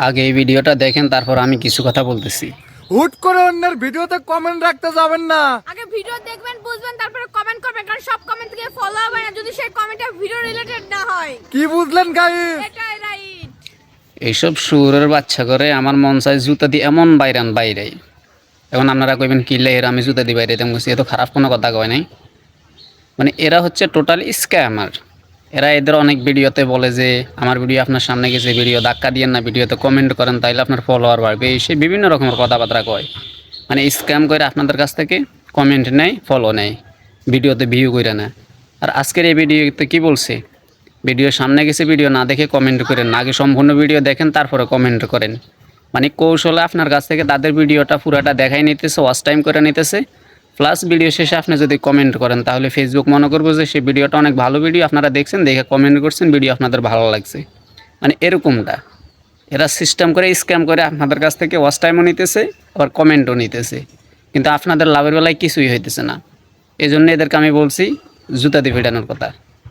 আগে এই ভিডিওটা দেখেন, তারপর আমি কিছু কথা বলতেছি। হুট করে অন্যের ভিডিওতে কমেন্ট রাখতে যাবেন না। আগে ভিডিও দেখবেন, বুঝবেন, তারপরে কমেন্ট করবেন, কারণ সব কমেন্ট থেকে ফলো হবে না যদি সেই কমেন্টটা ভিডিও রিলেটেড না হয়। কি বুঝলেন গাইস? এটাই রাইট। এইসব সুরের বাচ্চা করে আমার মন চায় জুতা দিয়ে এমন বাইরান বাইরে। এখন আপনারা কইবেন কি লের আমি জুতা দিয়ে বাইরে তেমন এত খারাপ কোনো কথা কয় নাই। মানে এরা হচ্ছে টোটালি স্ক্যামার। এরা এদের অনেক ভিডিওতে বলে যে আমার ভিডিও আপনার সামনে গেছে, ভিডিও ধাক্কা দিয়েন না, ভিডিওতে কমেন্ট করেন তাইলে আপনার ফলোয়ার বাড়বে, সে বিভিন্ন রকমের কথাবার্তা কয়। মানে স্ক্যাম করে আপনাদের কাছ থেকে কমেন্ট নেয়, ফলো নেয়, ভিডিওতে ভিউ করে না। আর আজকের এই ভিডিওতে কি বলছে, ভিডিও সামনে গেছে, ভিডিও না দেখে কমেন্ট করেন না, আগে সম্পূর্ণ ভিডিও দেখেন তারপরে কমেন্ট করেন। মানে কৌশলে আপনার কাছ থেকে তাদের ভিডিওটা পুরাটা দেখাই নিতেছে, ওয়াচ টাইম করে নিতেছে, প্লাস ভিডিও শেষে আপনি যদি কমেন্ট করেন তাহলে ফেসবুক মনে করবো যে সেই ভিডিওটা অনেক ভালো ভিডিও, আপনারা দেখছেন, দেখে কমেন্ট করছেন, ভিডিও আপনাদের ভালো লাগছে। মানে এরকমটা এরা সিস্টেম করে স্ক্যাম করে আপনাদের কাছ থেকে ওয়াচ টাইমও নিতেছে, আবার কমেন্টও নিতেছে, কিন্তু আপনাদের লাভের বেলায় কিছুই হইতেছে না। এই জন্য এদেরকে আমি বলছি জুতা দিয়ে ভিড়ানোর কথা।